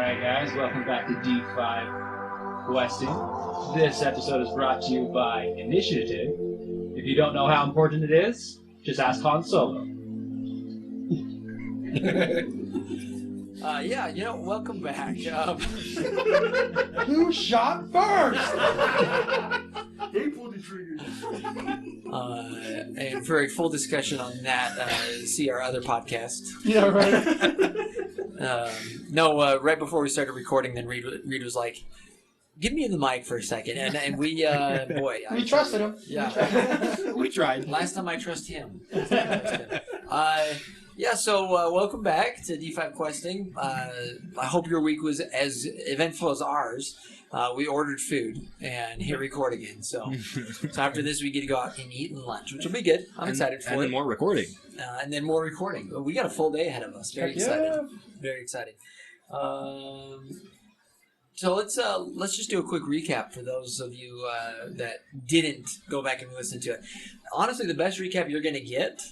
Alright guys, welcome back to D5 Questing. This episode is brought to you by Initiative. If you don't know how important it is, just ask Han Solo. Welcome back. Who shot first? They pulled the trigger. And for a full discussion on that, see our other podcast. Yeah, right. Right before we started recording, then Reed was like, "Give me the mic for a second," and we, We trusted him. Yeah, We tried. last time I trust him. Welcome back to D5 Questing. I hope your week was as eventful as ours. We ordered food and hit record again. So after this, we get to go out and eat lunch, which will be good. I'm excited for it. And then more recording. And then more recording. We got a full day ahead of us. Very excited. Very excited. So let's just do a quick recap for those of you that didn't go back and listen to it. Honestly, the best recap you're going to get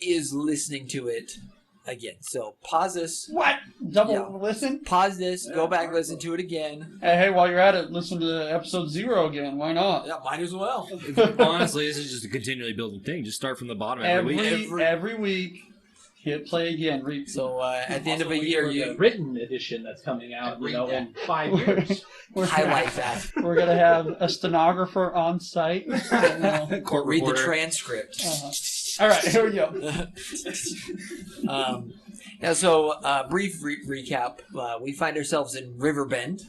is listening to it again. So pause this. What? Double listen? Pause this. Go back, listen to it again. Hey, while you're at it, listen to episode 0 again. Why not? Yeah, might as well. Honestly, this is just a continually building thing. Just start from the bottom every week. Every week, hit play again. So at the end of a year, the written edition that's coming out, in 5 years. highlight that. We're going to have a stenographer on site. Court Read the reporter. transcript. All right, here we go. Brief recap. We find ourselves in Riverbend,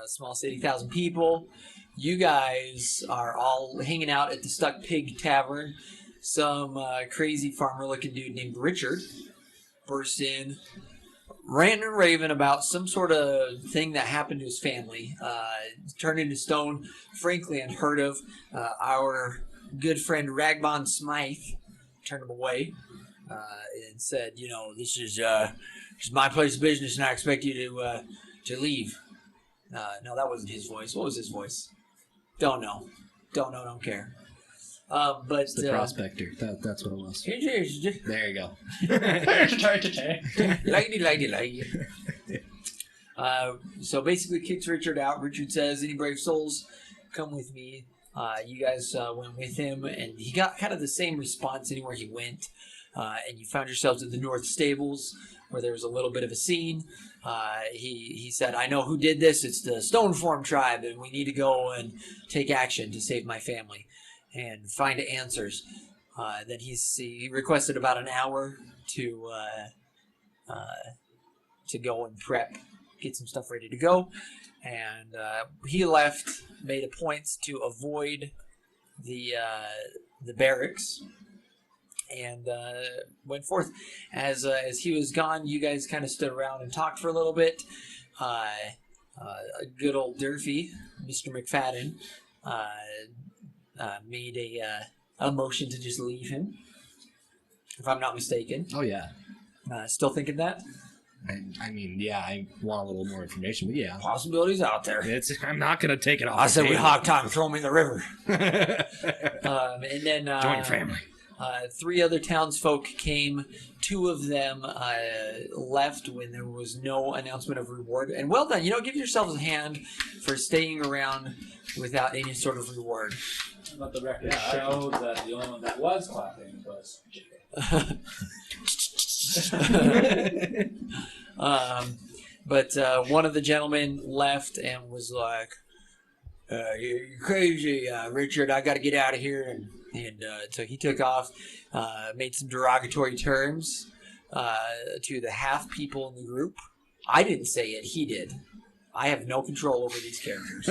small city, 1,000 people. You guys are all hanging out at the Stuck Pig Tavern. Some crazy farmer-looking dude named Richard burst in, ranting and raving about some sort of thing that happened to his family. Turned into stone, frankly unheard of. Our good friend Ragbon Smythe turned him away and said, this is my place of business and I expect you to leave. No, that wasn't his voice. What was his voice? Don't know. Don't care. But The prospector. That's what it was. There you go. Lady. So basically kicks Richard out. Richard says, any brave souls, come with me. You guys went with him, and he got kind of the same response anywhere he went. And you found yourselves at the North Stables, where there was a little bit of a scene. He said, I know who did this. It's the Stoneform tribe, and we need to go and take action to save my family and find answers. Then he requested about an hour to go and prep, get some stuff ready to go. And he left, made a point to avoid the barracks, and went forth. As he was gone, you guys kind of stood around and talked for a little bit. Good old Durfee, Mr. McFadden, made a motion to just leave him, if I'm not mistaken. Oh, yeah. Still thinking that? I want a little more information, but yeah. Possibilities out there. I'm not going to take it off. I said we hog time, throw him in the river. And then Join your family. 3 other townsfolk came. 2 of them left when there was no announcement of reward. And well done. Give yourselves a hand for staying around without any sort of reward. Let the record show that the only one that was clapping was Jake. But one of the gentlemen left and was like, you're crazy, Richard. I got to get out of here. And so he took off, made some derogatory terms to the half people in the group. I didn't say it. He did. I have no control over these characters.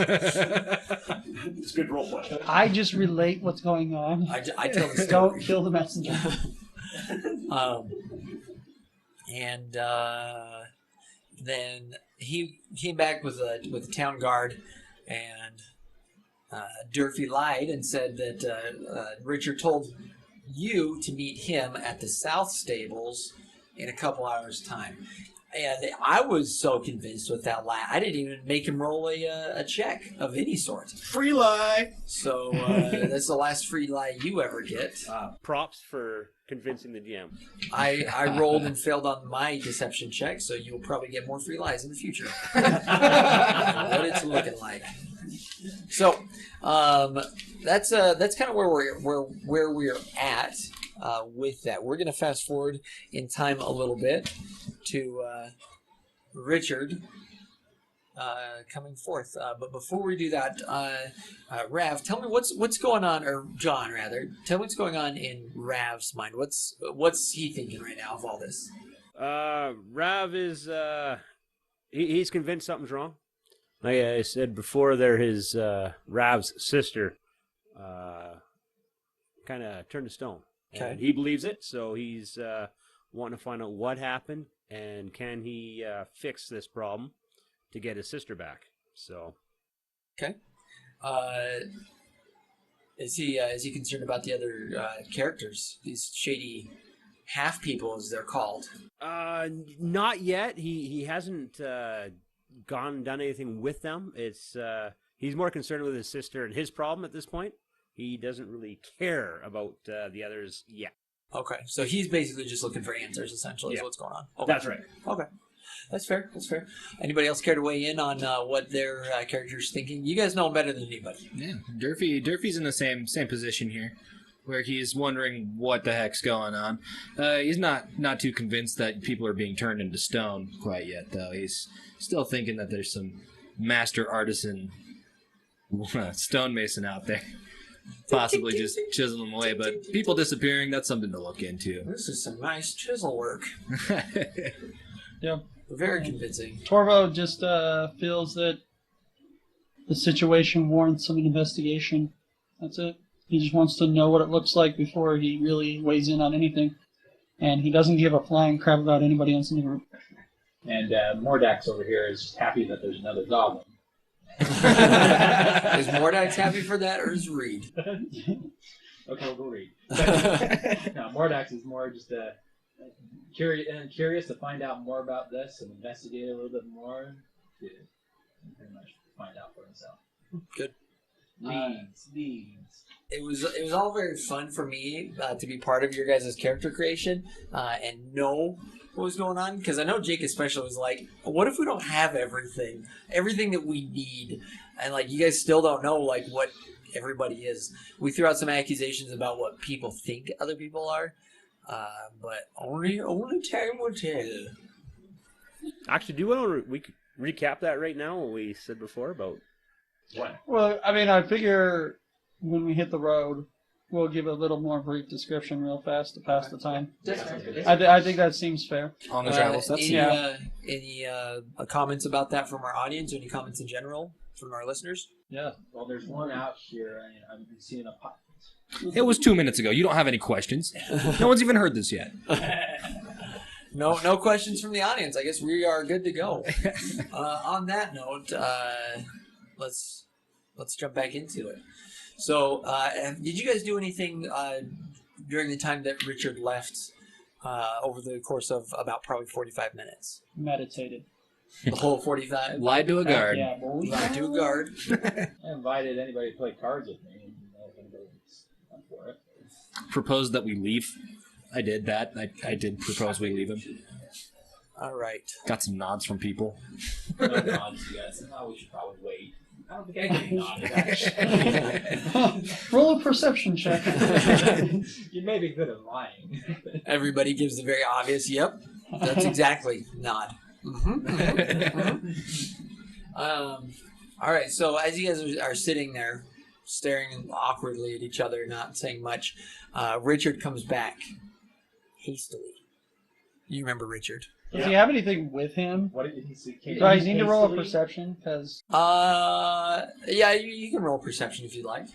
It's good roleplay. I just relate what's going on. I tell the story. Don't kill the messenger. Then he came back with the town guard, and Durfee lied and said that Richard told you to meet him at the South Stables in a couple hours' time. I was so convinced with that lie. I didn't even make him roll a check of any sort. Free lie. So that's the last free lie you ever get. Props for convincing the GM. I rolled and failed on my deception check, so you'll probably get more free lies in the future. What it's looking like. So that's kind of where we're at with that. We're gonna fast forward in time a little bit to Richard coming forth. But before we do that, Rav, tell me what's going on, or John rather, tell me what's going on in Rav's mind. What's he thinking right now of all this? Rav is he's convinced something's wrong. Like I said before, there his Rav's sister kind of turned to stone. Okay. And he believes it, so he's wanting to find out what happened and can he fix this problem to get his sister back. So. Okay. Is he concerned about the other characters? These shady half people, as they're called. Not yet. He hasn't gone and done anything with them. It's he's more concerned with his sister and his problem at this point. He doesn't really care about the others yet. Okay, so he's basically just looking for answers, essentially, is what's going on. Okay. That's right. Okay. That's fair. Anybody else care to weigh in on what their character's thinking? You guys know him better than anybody. Yeah, Durfee's in the same position here, where he's wondering what the heck's going on. He's not too convinced that people are being turned into stone quite yet, though. He's still thinking that there's some master artisan stonemason out there, possibly just chiseling them away. But people disappearing, that's something to look into. This is some nice chisel work. Yeah. Very convincing. Torvo just feels that the situation warrants some investigation. That's it. He just wants to know what it looks like before he really weighs in on anything. And he doesn't give a flying crap about anybody else in the group. And Mordax over here is just happy that there's another goblin. Is Mordax happy for that, or is Reed? Okay, we'll go Reed. No, Mordax is more just curious to find out more about this and investigate a little bit more to pretty much find out for himself. Good. Leads. It was all very fun for me to be part of your guys' character creation and know what was going on, because I know Jake especially was like, what if we don't have everything that we need, and like you guys still don't know like what everybody is. We threw out some accusations about what people think other people are, but only time will tell. Actually, do you want to we could recap that right now? What we said before about what? Well, I mean, I figure when we hit the road, we'll give a little more brief description real fast to pass the time. I think that seems fair. On the travels, that's any comments about that from our audience? Any comments in general from our listeners? Yeah. Well, there's one out here. I've been seeing a pot. It was 2 minutes ago. You don't have any questions. No one's even heard this yet. No questions from the audience. I guess we are good to go. On that note, let's jump back into it. So, did you guys do anything during the time that Richard left over the course of about probably 45 minutes? Meditated. The whole 45? Lied to a guard. Yeah, boy. Lied to a guard. I invited anybody to play cards with me. If anybody's up for it. Proposed that we leave. I did that. I did propose we leave him. All right. Got some nods from people. No nods, you guys. No, we should probably wait. I don't think I can nod actually. Roll a perception check. You may be good at lying. Everybody gives the very obvious, yep. That's exactly nod. All right, so as you guys are sitting there, staring awkwardly at each other, not saying much, Richard comes back hastily. You remember Richard? Does he have anything with him? What did he say? Do I need to roll a perception? Because yeah, you can roll perception if you'd like.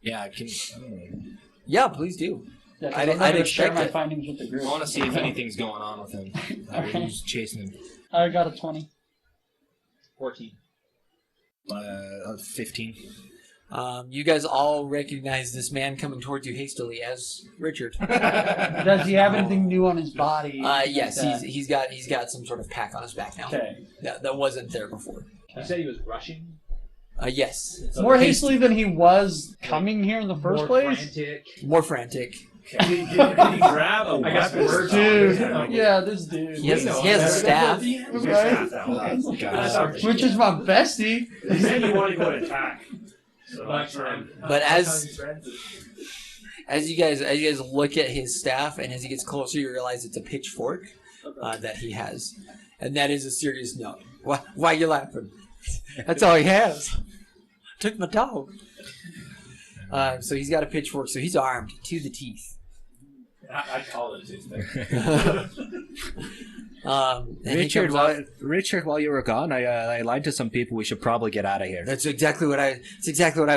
Yeah, I can. I don't know. Yeah, please do. yeah, I'd I'm not gonna expect share my it. findings with the group. I want to see if anything's going on with him. Who's chasing him? I got a 20. 14. 15. You guys all recognize this man coming towards you hastily as Richard. Does he have anything new on his body? Yes, Like that? he's got some sort of pack on his back now. Okay. That wasn't there before. You said he was rushing? Yes, So More haste- hastily than he was coming here in the first more place? frantic. more frantic. Can he grab a I guess weapon? words Dude. Yeah. Yeah, this dude. He has a staff. Right? Which is my bestie. He said he wanted to go and attack. So Like, But as you guys look at his staff, and as he gets closer, you realize it's a pitchfork that he has, and that is a serious note. Why are you laughing? That's all he has. Took my dog. So he's got a pitchfork, so he's armed to the teeth. I call it his thing. And he Richard, comes out- while you were gone, I lied to some people. We should probably get out of here. That's exactly what I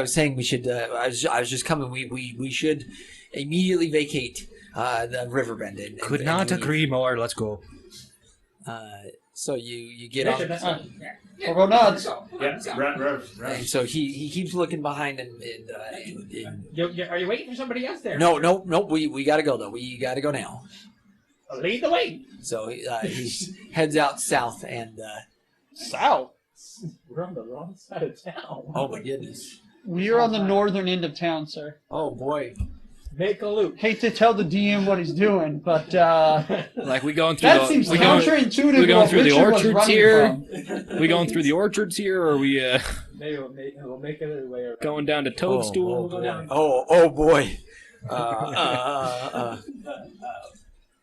was saying. We should. I was just coming. We should immediately vacate the Riverbend. And Could and not leave. agree more. Let's go. So you get on. We'll go nuts. Yeah, Rev. And so he keeps looking behind him. Are you waiting for somebody else there? No. We gotta go though. We gotta go now. Lead the way. So he heads out south and. South. We're on the wrong side of town. Oh my goodness. We are on the northern end of town, sir. Oh boy. Make a loop. Hate to tell the DM what he's doing, but Like we going through that the seems we going, counterintuitive. we to going what through the Richard was orchards running here? from. we going through the orchards here, or are we Maybe we'll make it our way around. going down to Toadstool? Oh boy.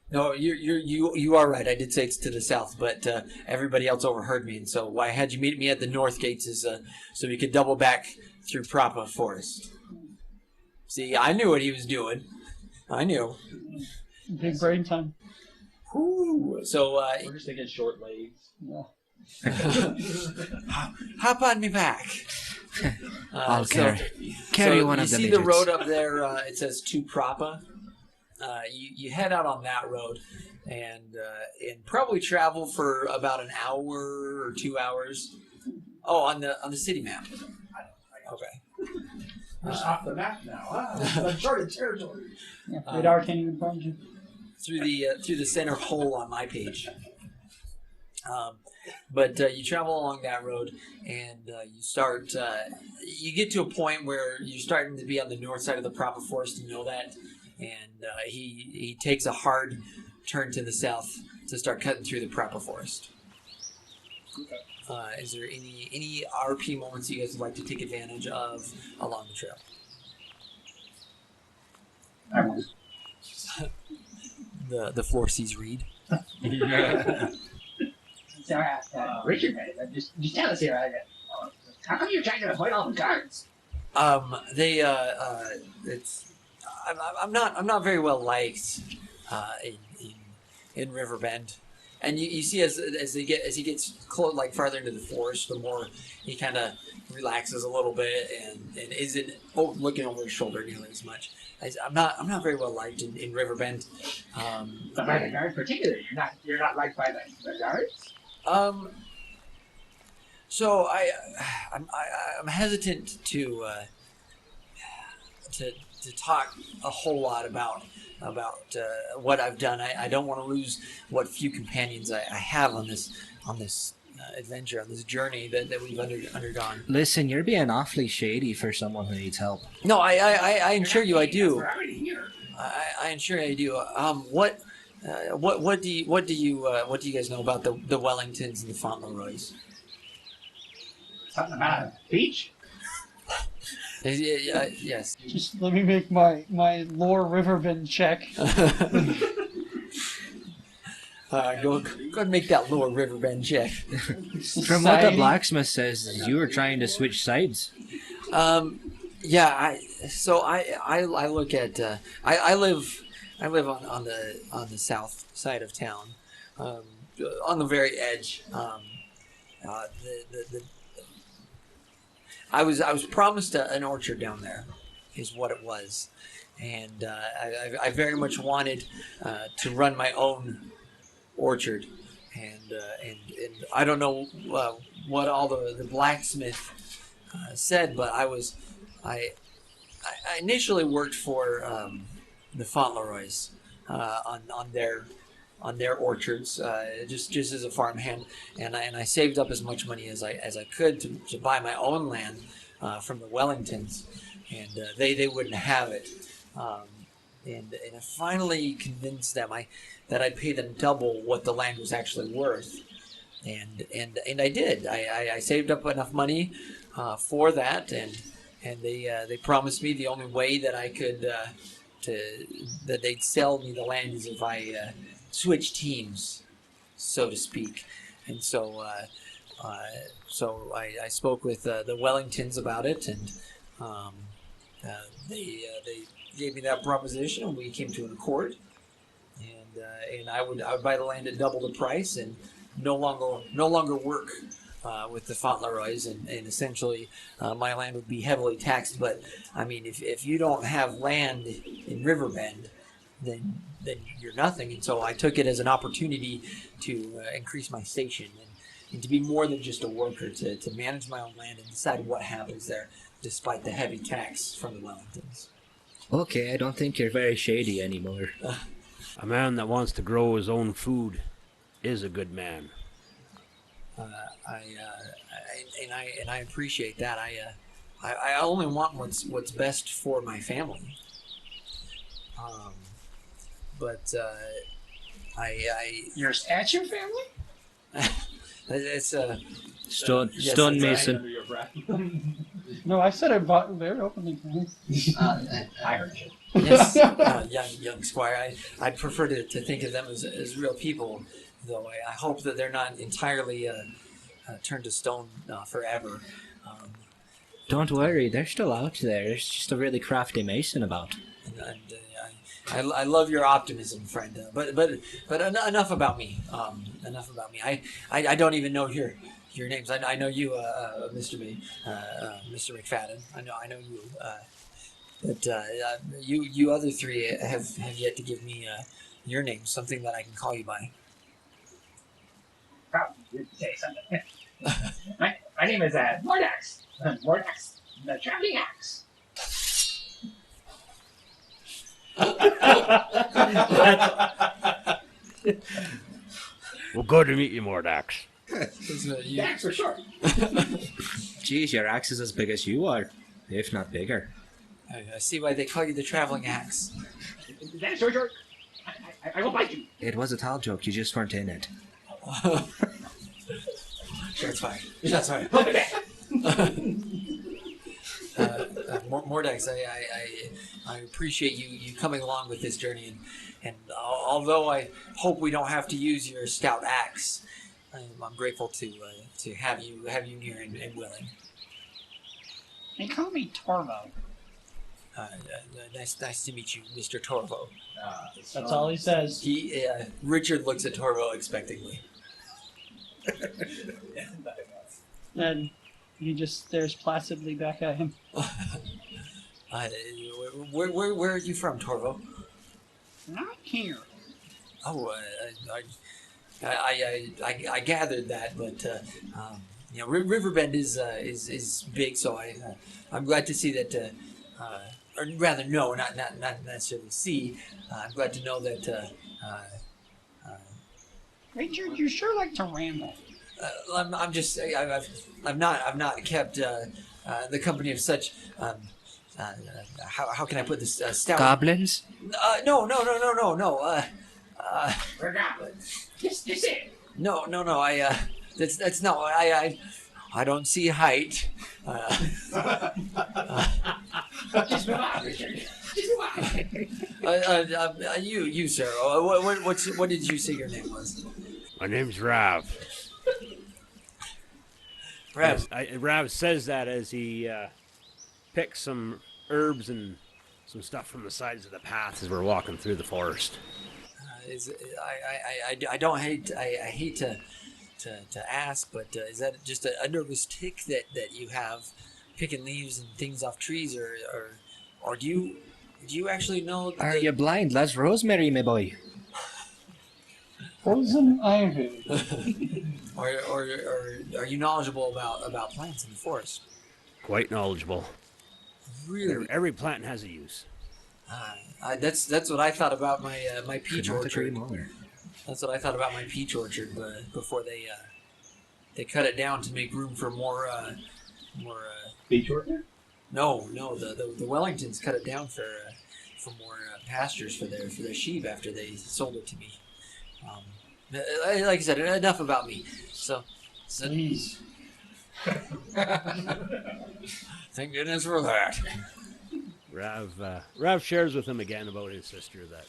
No, you are right. I did say it's to the south, but everybody else overheard me, and so why I had you meet me at the north gates is so we could double back through Prapa Forest. See, I knew what he was doing. I knew. Big brain time. Ooh. So We're just thinking short legs. Yeah. hop on me back. I'll so- carry so one you of the see the midgets. road up there. It says to Prapa. You head out on that road, and probably travel for about an hour or 2 hours. Oh, on the city map. Okay. We're just off the map now. Uncharted territory. Yeah, radar can't even find you. Through the center hole on my page. But you travel along that road, and you start. You get to a point where you're starting to be on the north side of the Prapa Forest. You know that, and he takes a hard turn to the south to start cutting through the Prapa Forest. Is there any RP moments you guys would like to take advantage of along the trail? The floor sees Reed. Richard, just tell us here. How come you're trying to avoid all the guards? It's I'm not very well liked in Riverbend, and you see as he gets farther into the forest, the more he kind of relaxes a little bit and isn't looking over his shoulder nearly as much. I'm not very well liked in Riverbend. But by the guards, particularly, you're not liked by the guards. So I'm hesitant to talk a whole lot about what I've done. I don't want to lose what few companions I have on this adventure, on this journey that we've undergone. Listen, you're being awfully shady for someone who needs help. No, I assure you I do. We're already here. I assure you I do. What do you guys know about the Wellingtons and the Fauntleroys? Something about a beach? Yes. Just let me make my lore Riverbend check. Go and make that lower Riverbend check. From what the blacksmith says, you were trying to switch sides. Yeah. I look at I live on the south side of town, on the very edge. I was promised an orchard down there, is what it was, and I very much wanted to run my own orchard, and I don't know what all the blacksmith said, but I was I initially worked for the Fauntleroys on their orchards, just as a farmhand, and I saved up as much money as I could to buy my own land from the Wellingtons, and they wouldn't have it. And I finally convinced them that I'd pay them double what the land was actually worth, and I did. I saved up enough money for that, and they promised me the only way that I could that they'd sell me the land is if I switch teams, so to speak. And so I spoke with the Wellingtons about it, and they gave me that proposition, and we came to an accord. And I would buy the land at double the price, and no longer work with the Fauntleroys, and essentially my land would be heavily taxed. But I mean, if you don't have land in Riverbend, then you're nothing. And so I took it as an opportunity to increase my station and to be more than just a worker, to manage my own land and decide what happens there, despite the heavy tax from the Wellingtons. Okay, I don't think you're very shady anymore. A man that wants to grow his own food is a good man. I appreciate that. I only want what's best for my family. But Your statue family? it's Stone yes, Right Mason. under your breath. No, I said I bought very openly for him. I heard you. yes, young squire. I'd prefer to think of them as real people, though I hope that they're not entirely turned to stone forever. Don't worry, they're still out there. There's just a really crafty mason about. I love your optimism, friend. But enough about me. Enough about me. I don't even know your names. I know you, Mr. Mr. McFadden. I know you. But you other three have yet to give me your name, something that I can call you by. Probably did say something. my name is Mordax. Mordax, the traveling axe. Well, good to meet you, Mordax. Axe for short. Geez, your axe is as big as you are, if not bigger. I see why they call you the traveling axe. Is that a short joke? I will bite you. It was a tall joke, you just weren't in it. That's fine. That's fine. Mordax, I appreciate you coming along with this journey, and although I hope we don't have to use your stout axe, I'm grateful to have you near and willing. They call me Torvo. Nice to meet you, Mr. Torvo. That's all he says. Richard looks at Torvo expectantly. And he just stares placidly back at him. Where are you from, Torvo? Not here. Oh, I gathered that, but Riverbend is big, so I'm glad to see that. Or rather, no, not necessarily see. I'm glad to know that. Richard, you sure like to ramble. I'm just. I've not kept the company of such. How can I put this? Stout. Goblins? No. We're goblins. Just it. No. That's no. I don't see height. Just move on, Richard. Just move on. You, sir. What did you say your name was? My name's Rav. Rav. Rav says that as he picks some herbs and some stuff from the sides of the path as we're walking through the forest. I don't hate. I hate to ask, but is that just a nervous tick that you have, picking leaves and things off trees, or do you actually know? Are you blind? That's rosemary, my boy. Poison ivy. or are you knowledgeable about plants in the forest? Quite knowledgeable. Really? Every plant has a use. That's what I thought about my peach Could not agree orchard. more. That's what I thought about my peach orchard, but before they cut it down to make room for more. Beach orchard? No, the Wellingtons cut it down for more pastures for their sheep after they sold it to me. Like I said, enough about me. So Please. thank goodness for that. Rav shares with him again about his sister that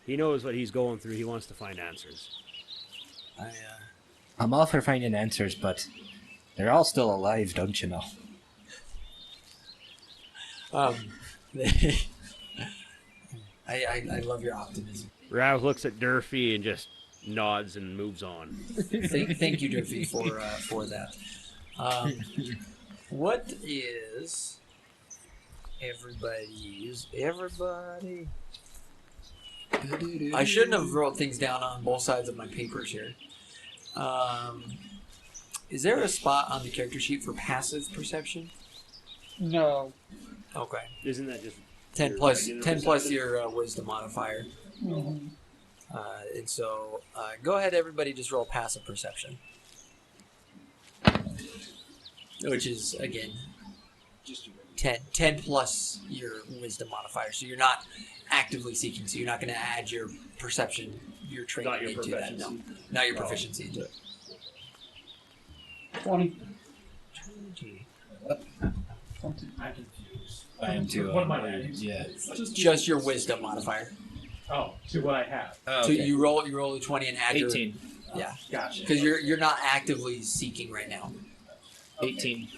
he knows what he's going through. He wants to find answers. I'm all for finding answers, but they're all still alive, don't you know? I love your optimism. Rav looks at Durfee and just nods and moves on. Thank you, Durfee, for that. What is everybody? I shouldn't have wrote things down on both sides of my papers here. Is there a spot on the character sheet for passive perception? No. Okay. Isn't that just 10 plus your wisdom modifier. Mhm. And so go ahead, everybody, just roll passive perception. Which is, again, 10 plus your wisdom modifier. So you're not actively seeking, so you're not going to add your perception, your training Not your into that. No, not your proficiency into it. 20. I'm confused. I am too. What am I adding? Yeah. Just your wisdom modifier. Oh, to what I have. Oh, So okay. you roll a 20 and add 18. Yeah, Gotcha. because you're not actively seeking right now. 18.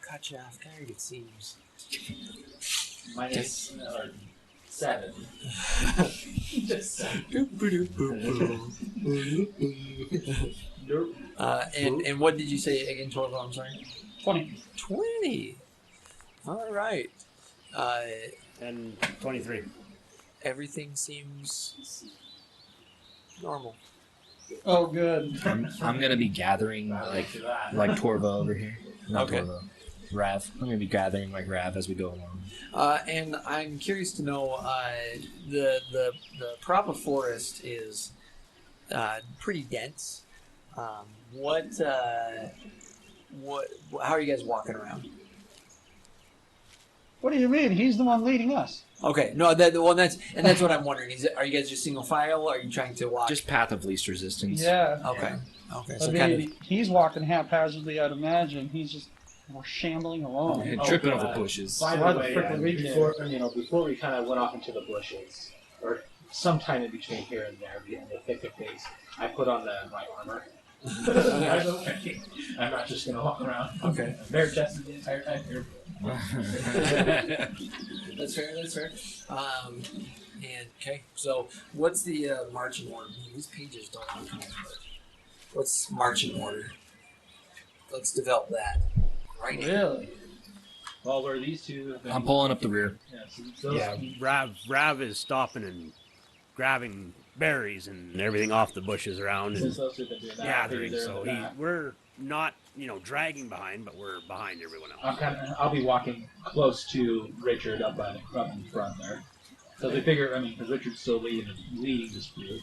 Cut you off guard, it seems. Minus 7. Just 7. And what did you say again, Torval? I'm sorry. 20. 20. All right. and 23? Everything seems normal. Oh, good. I'm gonna be gathering like Torva over here. Not Okay. Torva. Rav. I'm gonna be gathering like Rav as we go along. And I'm curious to know, the Prapa Forest is pretty dense. How are you guys walking around? What do you mean? He's the one leading us. Okay, no, that's what I'm wondering. Are you guys just single file? Or are you trying to walk? Just path of least resistance. Yeah. Okay. So I mean, kind of. he's walking haphazardly, I'd imagine. He's just more shambling along. And tripping over bushes. By Why the the way, frick would we do before we kind of went off into the bushes, or sometime in between here and there, in the thick of things, I put on my armor. By the way, I'm not just gonna walk around. Okay. Bare chested the entire time here. That's fair. And okay, so what's the marching order? These pages don't come apart. What's marching order? Let's develop that right now. Really? Well, where these two have been, I'm pulling up the rear. yeah, so those, Yeah, Rav is stopping and grabbing berries and everything off the bushes around since and those two have been doing that, gathering. they're in So the back. we're not, dragging behind, but we're behind everyone else. I'll be walking close to Richard up in front there. So they figure, because Richard's still leading this group,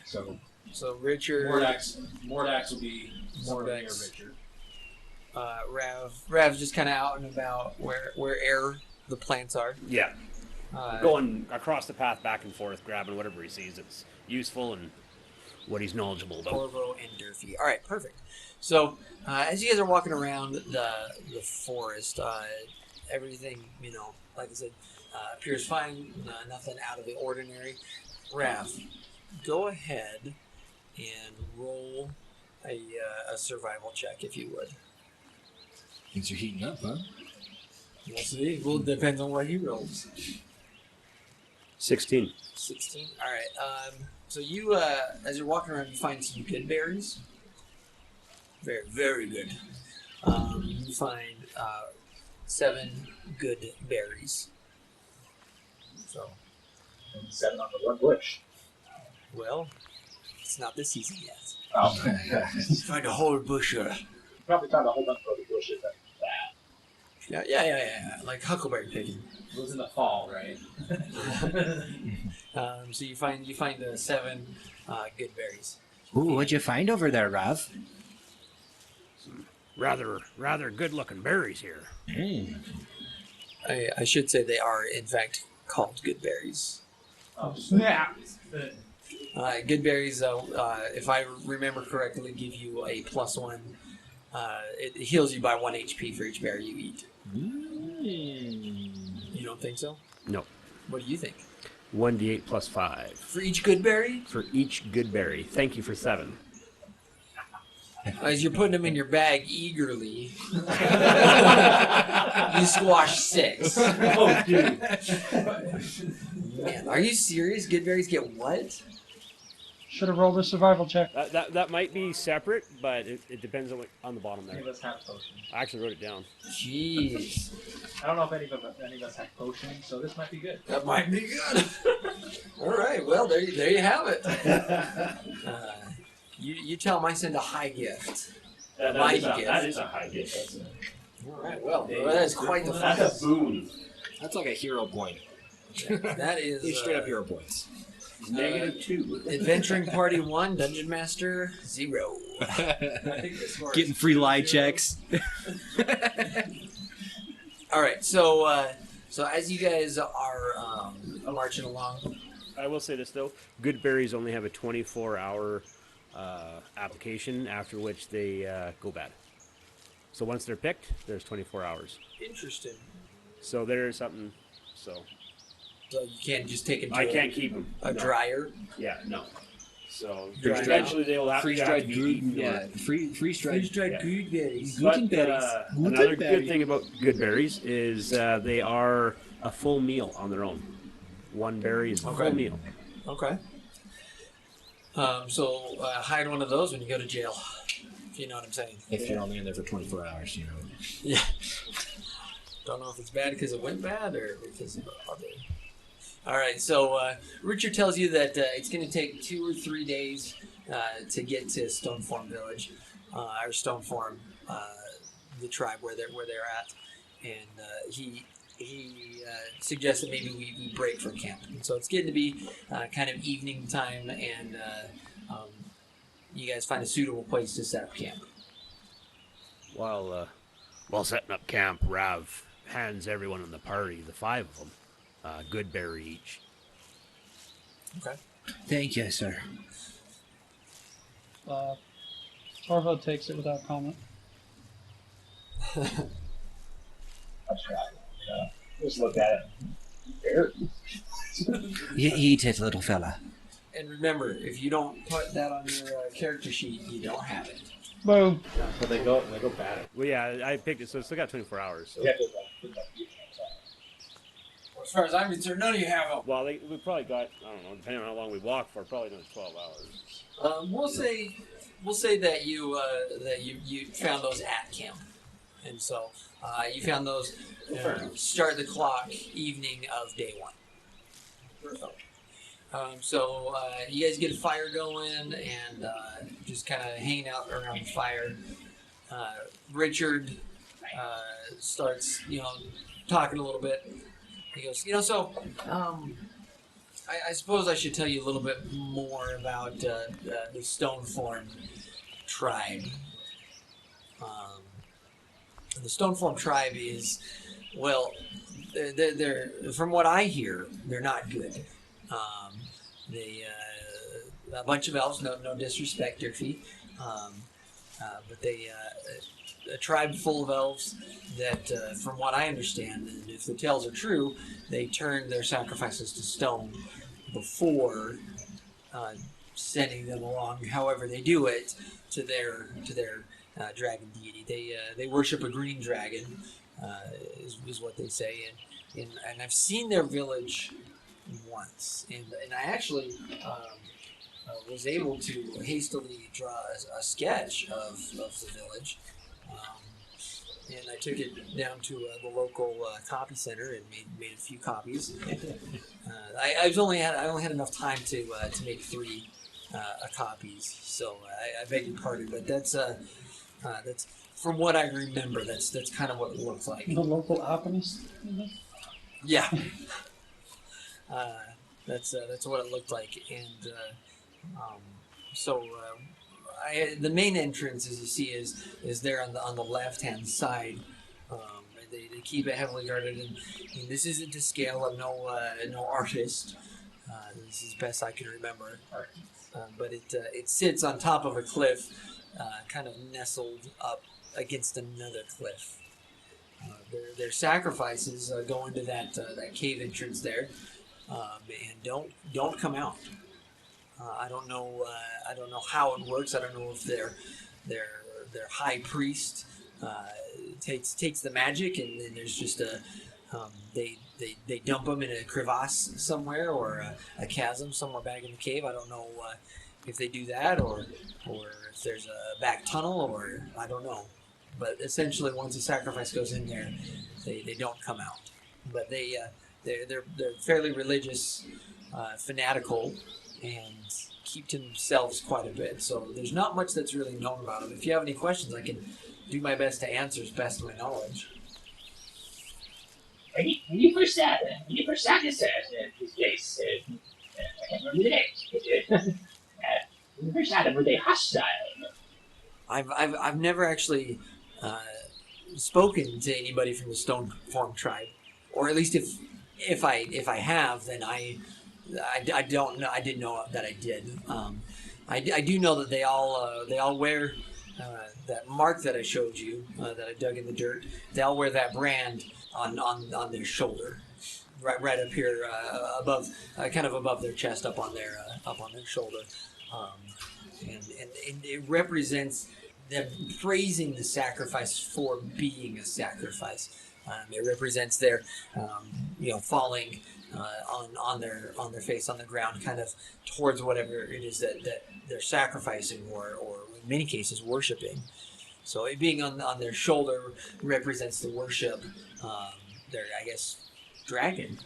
so So Richard, Mordax will be somewhere near Mordax. Richard. Rav's just kind of out and about where air the plants are. Yeah, Uh, going across the path back and forth, grabbing whatever he sees that's useful and what he's knowledgeable about. Corvo and Durfee. All right, perfect. So as you guys are walking around the forest, everything like I said, appears fine. Nothing out of the ordinary. Rav, go ahead and roll a survival check if you would. Things are heating up, huh? We'll see. Well, it depends on what he rolls. 16. 16. All right. So you, as you're walking around, you find some good berries. Very, very good. You find 7 good berries. So, And 7 on the one bush. well, it's not the season yet. Oh. You find a whole bush here. Probably found a whole bunch of other bushes. bushes that Yeah. Like huckleberry picking. it was in the fall, right? So you find 7 good berries. Ooh, what'd you find over there, Rav? Rather good-looking berries here. I should say they are in fact called good berries. Oh snap! Good berries, if I remember correctly, give you a +1. It heals you by 1 HP for each berry you eat. You don't think so? No. What do you think? 1d8 plus 5 For each good berry? for each good berry. Thank you for 7. As you're putting them in your bag eagerly, you squash 6. Oh, dude. Man, are you serious? Good berries get what? Should have rolled a survival check. That might be separate, but it depends on the bottom there. Any of us have potions. I actually wrote it down. Jeez. I don't know if any of us have potions, so this might be good. That might be good. All right, well, there you have it. You tell him I send a high gift. That is a high gift. That's it. All right, well, that is quite the fun. That's a boon. That's like a hero point. That is These straight up hero points. -2. Adventuring Party 1, Dungeon Master 0. Getting free lie checks. All right, so as you guys are marching along, I will say this though: good berries only have a 24-hour application, after which they go bad. So once they're picked, there's 24 hours. interesting. So there's something. So You can't just take it to I can't keep them. a dryer. Yeah, no. So Freeze-dried- eventually they'll have to Freeze-dried be good, eaten. yeah. Freeze-dried. Freeze-dried Yeah. good berries. But Gluten berries. another good thing about good berries is they are a full meal on their own. One berry is a Okay. full meal. Okay. So hide one of those when you go to jail, if you know what I'm saying. If you're only in there for 24 hours, you know. Yeah. Don't know if it's bad because it went bad or because of other. All right, so Richard tells you that it's going to take 2 or 3 days to get to Stoneform Village, or Stoneform, the tribe where they're at, and he suggests that maybe we break from camp. And so it's getting to be kind of evening time, and you guys find a suitable place to set up camp. While setting up camp, Rav hands everyone in the party, the 5 of them, good berry each. Okay. Thank you, sir. Torvo takes it without comment. That's right. Just look at it. You eat it, little fella. And remember, if you don't put that on your character sheet, you don't have it. Boom. But they go bad. Well, yeah, I picked it, so it's still got 24 hours. So. You have to put that As far as I'm concerned, none of you have them. Well, we probably got, I don't know, depending on how long we walk for, probably another 12 hours. We'll say that you found those at camp, and so you found those start the clock evening of day 1. So you guys get a fire going and just kind of hanging out around the fire. Richard starts talking a little bit. He goes, I suppose I should tell you a little bit more about the Stoneform tribe. The Stoneform tribe is, well, they're from what I hear, they're not good. They a bunch of elves, no disrespect, Dirty, but they a tribe full of elves that, from what I understand, and if the tales are true, they turn their sacrifices to stone before sending them along. However, they do it to their dragon deity. They worship a green dragon, is what they say, and I've seen their village once, and I actually was able to hastily draw a sketch of the village. And I took it down to the local copy center and made a few copies. I only had enough time to make 3 copies, so I beg your pardon. But that's That's from what I remember. That's kind of what it looks like. The local alchemist. Yeah. That's what it looked like, and the main entrance, as you see, is there on the left hand side. They keep it heavily guarded, and this isn't to scale. I'm no artist. This is best I can remember. But it sits on top of a cliff, kind of nestled up against another cliff. Their sacrifices go into that cave entrance there, and don't come out. I don't know how it works. I don't know if their high priest takes the magic, and then there's just they dump them in a crevasse somewhere, or a chasm somewhere back in the cave. I don't know if they do that, or if there's a back tunnel, or I don't know. But essentially, once a sacrifice goes in there, they don't come out. But they're fairly religious, fanatical, and keep to themselves quite a bit. So there's not much that's really known about them. If you have any questions, I can do my best to answer as best of my knowledge. When you first saw this place, I can't remember the name. When you first saw them, were they hostile? I've never actually spoken to anybody from the Stone Form tribe, or at least if I have, then I don't know. I didn't know that I did. I do know that they all wear that mark that I showed you, that I dug in the dirt. They all wear that brand on their shoulder, right up here above, kind of above their chest, up on their shoulder, and it represents them praising the sacrifice for being a sacrifice. It represents their falling on their face on the ground, kind of towards whatever it is that they're sacrificing, or in many cases worshiping. So it being on their shoulder represents the worship. Their, I guess, dragon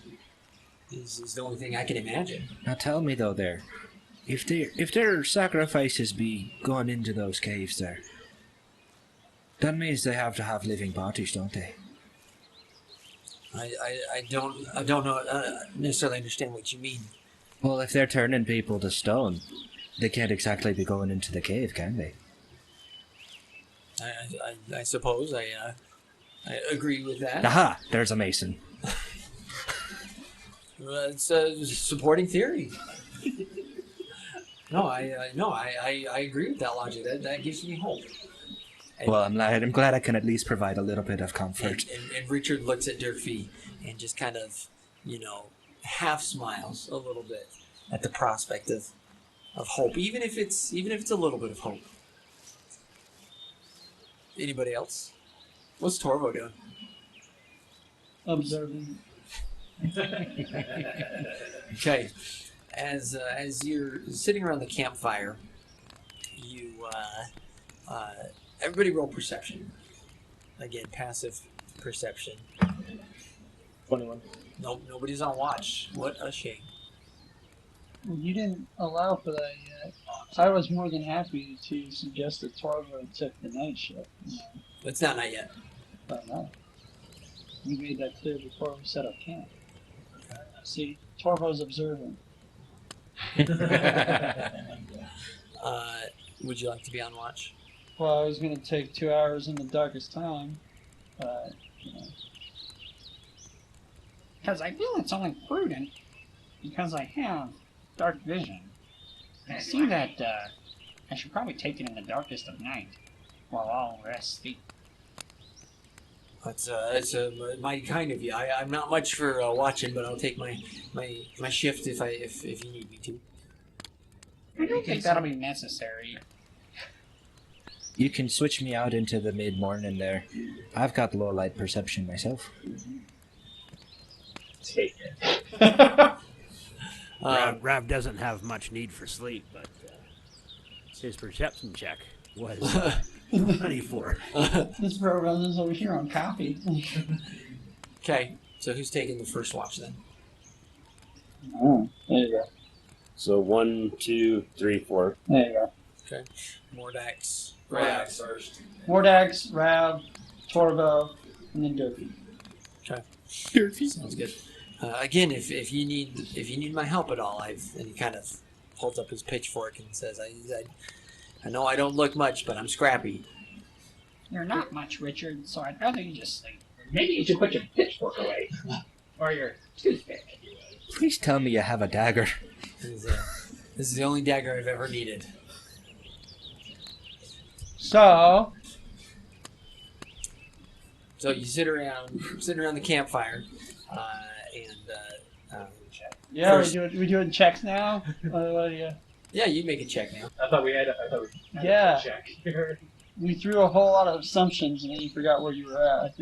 is the only thing I can imagine. Now tell me though, there, if their sacrifices be going into those caves there, that means they have to have living bodies, don't they? I don't know necessarily understand what you mean. Well, if they're turning people to stone, they can't exactly be going into the cave, can they? I suppose I agree with that. Aha! There's a mason. It's a supporting theory. No, I agree with that logic. That gives me hope. And, well, I'm glad I can at least provide a little bit of comfort. And Richard looks at Durfee and just kind of, half smiles a little bit at the prospect of hope, even if it's a little bit of hope. Anybody else? What's Torvo doing? Observing. Okay, as you're sitting around the campfire, you everybody roll perception. Again, passive perception. 21. Nope, nobody's on watch. What a shame. Well, you didn't allow for that yet. I was more than happy to suggest that Torvo took the night shift. It's not night yet. But no. You made that clear before we set up camp. See, Torvo's observing. Would you like to be on watch? Well, I was going to take 2 hours in the darkest time, but, Because I feel it's only prudent, because I have dark vision. I see that I should probably take it in the darkest of night, while all rest sleep. It's mighty kind of you. I'm not much for watching, but I'll take my shift if you need me to. I don't think that'll be necessary. You can switch me out into the mid-morning there. I've got low light perception myself. Take it. Rav doesn't have much need for sleep, but his perception check was 24. this program is over here on copy. Okay, so who's taking the first watch then? Oh, there you go. So 1, 2, 3, 4. There you go. Okay, Mordax. Rav. first. Mordax, Rav, Torvo, and then Durfee. Sounds good. Again, if you need my help at all, and he kind of holds up his pitchfork and says, I know I don't look much, but I'm scrappy. You're not much, Richard, so I'd rather you just sleep. Maybe you should put your pitchfork away. Or your toothpick. Please tell me you have a dagger. This is the only dagger I've ever needed. So, You sit around the campfire, yeah, First- we doing checks now? yeah, you make a check now. I thought we had a Yeah. check. We threw a whole lot of assumptions and then you forgot where you were at.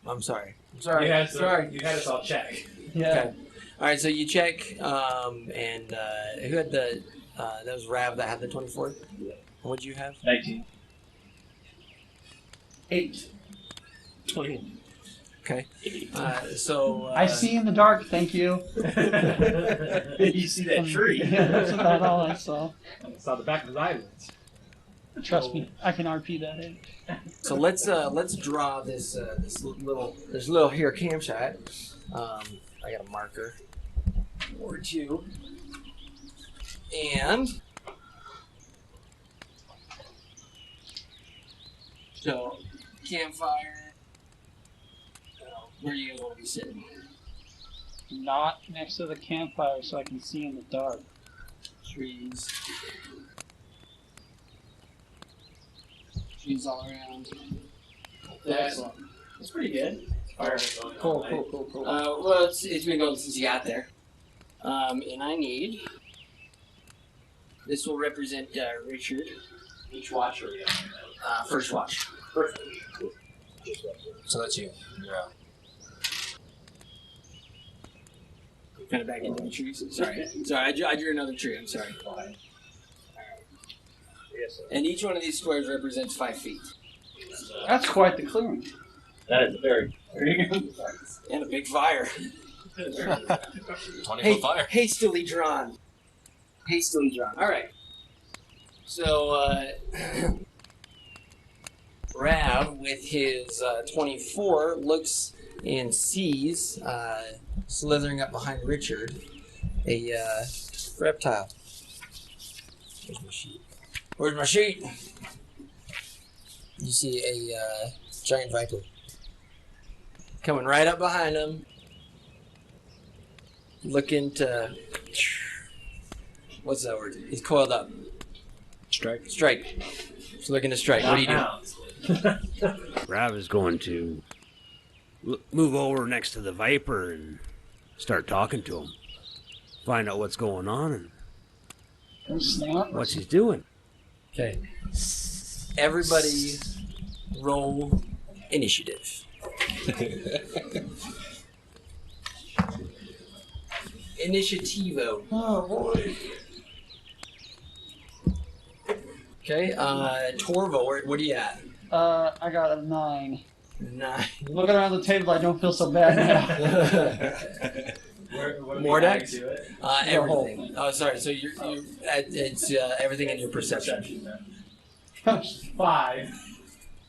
I'm sorry. You had us all check. Yeah. Okay. All right, so you check, and who had the? That was Rav that had the 24. Yeah. What did you have? 19. 8. 20. Okay. I see in the dark, thank you. You see that tree? Yeah, that's about all I saw. I saw the back of his eyelids. Trust me, I can RP that in. So let's draw this little here campsite. I got a marker or two, and so campfire. Where do you guys want to be sitting? Not next to the campfire so I can see in the dark. Trees. Trees all around. That's pretty good. Cool. Well, it's been going since you got there. And I need. This will represent Richard. Each watch or First watch. first. So that's you. You're out. Kind of back into the trees. Sorry, I drew another tree. I'm sorry. And each one of these squares represents 5 feet. That's quite the clearing. That is very And a big fire. 20-foot fire. Hastily drawn. All right. So, Rav, with his 24, looks and sees, slithering up behind Richard, a reptile. Where's my sheet? You see a giant viper coming right up behind him, looking to. What's that word? He's coiled up. Strike. He's looking to strike. What do you do? Rav is going to move over next to the Viper and start talking to him. Find out what's going on and Snap. what she's doing. Okay. Everybody roll initiative. Initiativo. Oh boy. Okay, Torvo, what are you at? I got a 9. 9. Looking around the table, I don't feel so bad now. Mordax? The Everything. Oh, sorry. So you're it's everything in your perception. 5.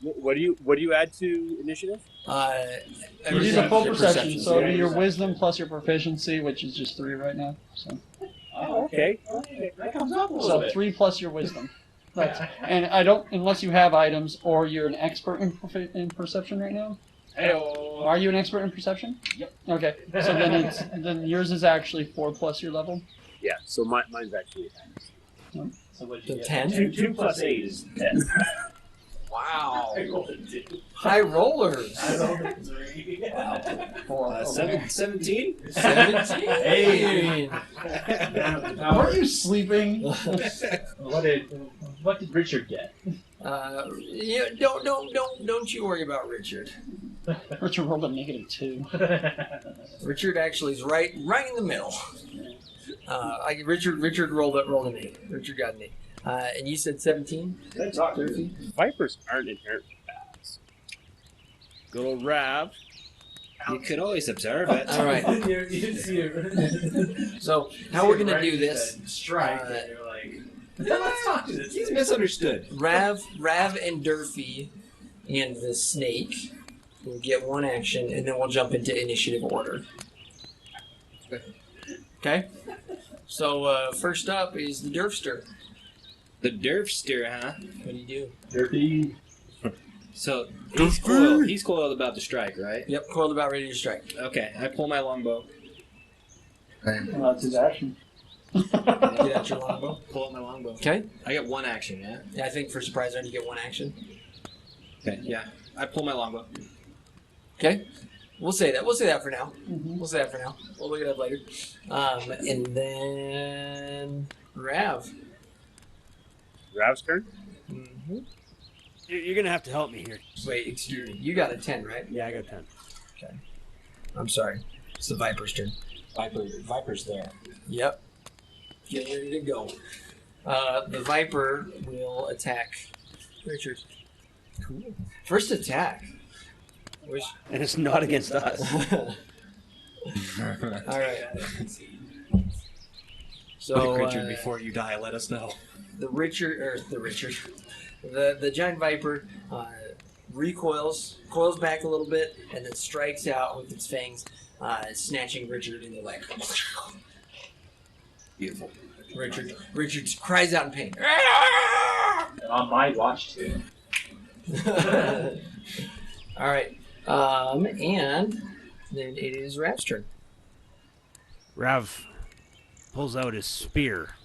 What do you add to initiative? You do the full perception, so it'll be your wisdom plus your proficiency, which is just 3 right now. So, Oh, okay. That comes up a little bit. 3 plus your wisdom. And I don't, unless you have items or you're an expert in perception right now. Hey-oh. Are you an expert in perception? Yep. Okay, so then yours is actually 4 plus your level. Yeah. So mine's actually. So what did you get? 10? 2 plus 8 is 10. Wow. I rolled a 2. High rollers. I rolled a 3. Four. 17? 17. Hey. Are you sleeping? What did Richard get? Don't you worry about Richard. Richard rolled a -2. Richard actually is right in the middle. Richard rolled an 8. Richard got an 8. And you said 17? Good talk, dude. Vipers aren't inherently bad. Good old Rav. You could always observe it. All right. So how we're gonna do this? Strike, and you're like, Let's talk to this. He's misunderstood. Rav, and Durfee, and the snake will get one action, and then we'll jump into initiative order. Okay. So first up is the Durfster. The Durfster, huh? What do you do? Dirty. So he's coiled about to strike, right? Yep, coiled about ready to strike. Okay, I pull my longbow. Well, that's his action. Get out your longbow. Pull out my longbow. Okay. I get one action, yeah? Yeah, I think for surprise round you get one action. Okay, yeah. I pull my longbow. Okay. We'll say that. We'll say that for now. Mm-hmm. We'll say that for now. We'll look it up later. And then Rav. Rav's turn. Mm-hmm. You're gonna have to help me here. Wait, excuse me. You got a 10, right? Yeah, I got 10. Okay. I'm sorry. It's the Viper's turn. Viper's there. Yep. Get ready to go. The Viper will attack Richard. Cool. First attack. Which... And it's not against us. All right. So Richard, before you die, let us know. the giant Viper recoils, coils back a little bit, and then strikes out with its fangs, snatching Richard in the leg. Beautiful. Richard cries out in pain. And on my watch too. All right, and then it is Rav's turn. Rav pulls out his spear.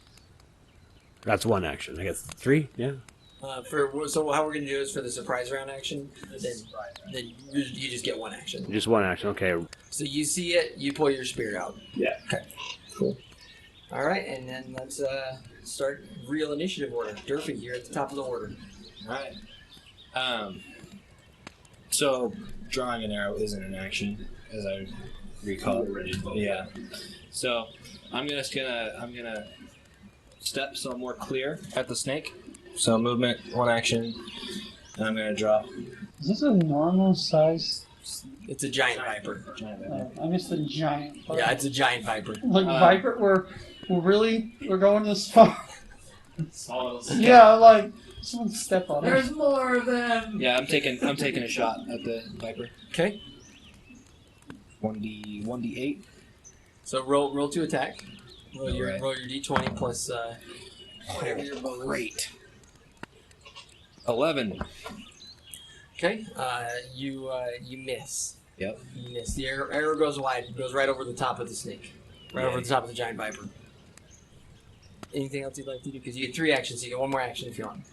That's one action. I guess 3, yeah. So how we're gonna do is for the surprise round action, then you just get one action. Just one action, okay. So you see it, you pull your spear out. Yeah. Okay. Cool. All right, and then let's start real initiative order. Durfee, you're at the top of the order. Alright. So drawing an arrow isn't an action, as I recall. Yeah. So I'm gonna step so I'm more clear at the snake. So movement, one action, and I'm gonna draw. Is this a normal size? It's a giant viper. I missed the giant. Yeah, it's a giant viper. Like Viper, we're going this far. Yeah, like someone step on it. There's more of them. Yeah, I'm taking a shot at the viper. Okay. 1d8. So roll to attack. Roll your Alright. roll your d20 plus whatever your bonus. Great. 11. Okay. You miss. Yep. You miss. The arrow goes wide. It goes right over the top of the snake. Right over the top of the giant viper. Anything else you'd like to do? Because you get 3 actions, so you get one more action if you want.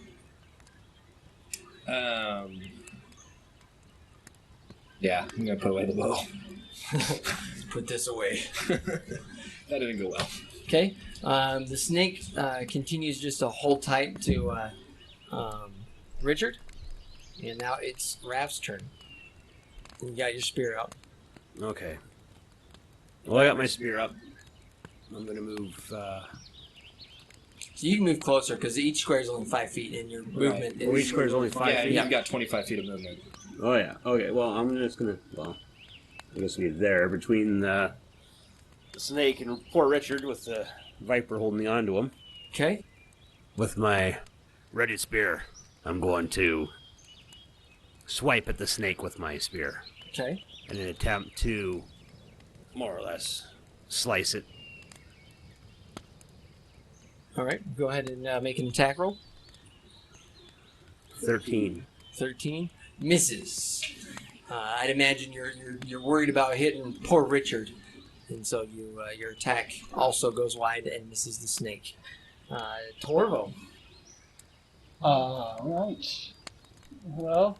Yeah, I'm gonna put away the bow. Put this away. That didn't go well. Okay. The snake continues just to hold tight to Richard. And now it's Raph's turn. You got your spear out. Okay. Well, I got my spear up. I'm gonna move. So you can move closer because each square is only 5 feet, and your movement Well, each is. square is only 5 Yeah, feet. you've got 25 feet of movement. Oh yeah. Okay. Well, I'm just gonna. Well, I guess we'll be there between the snake and poor Richard with the viper holding on to him. Okay. With my ready spear, I'm going to swipe at the snake with my spear Okay. in an attempt to more or less slice it. All right. Go ahead and make an attack roll. 13. 13 misses. I'd imagine you're worried about hitting poor Richard, and so your attack also goes wide and misses the snake. Torvo. Right. Well,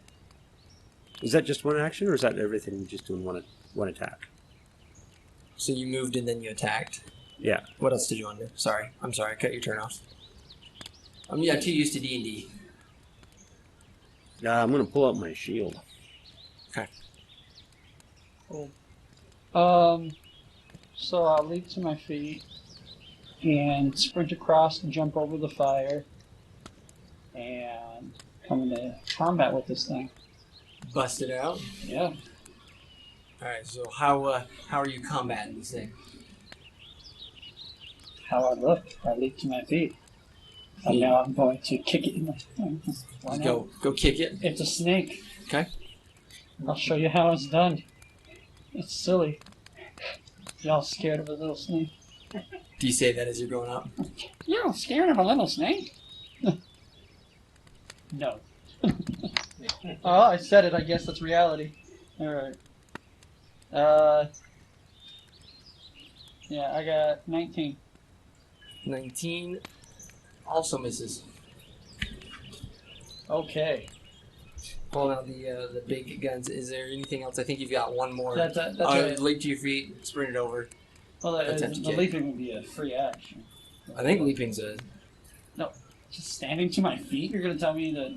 Is that just one action, or is that everything just doing one attack? So you moved and then you attacked. Yeah. What else did you want to do? Sorry, I'm sorry. I cut your turn off. I'm too used to D&D. I'm gonna pull out my shield. Okay. cool. So I'll leap to my feet and sprint across and jump over the fire and come into combat with this thing. Bust it out. Yeah. All right. So how are you combating this thing? How I look. I leap to my feet. And now I'm going to kick it in the... Why not? Go kick it. It's a snake. Okay. I'll show you how it's done. It's silly. Y'all scared of a little snake? Do you say that as you're going up? You're scared of a little snake? No. Oh, I said it. I guess that's reality. Alright. Yeah, I got 19. 19 also misses. Okay. Pulling out the big guns. Is there anything else? I think you've got one more. That's it. Leap to your feet, sprint it over. Well, Attempt to the kick. leaping would be a free action. I think leaping's a... Just standing to my feet? You're going to tell me that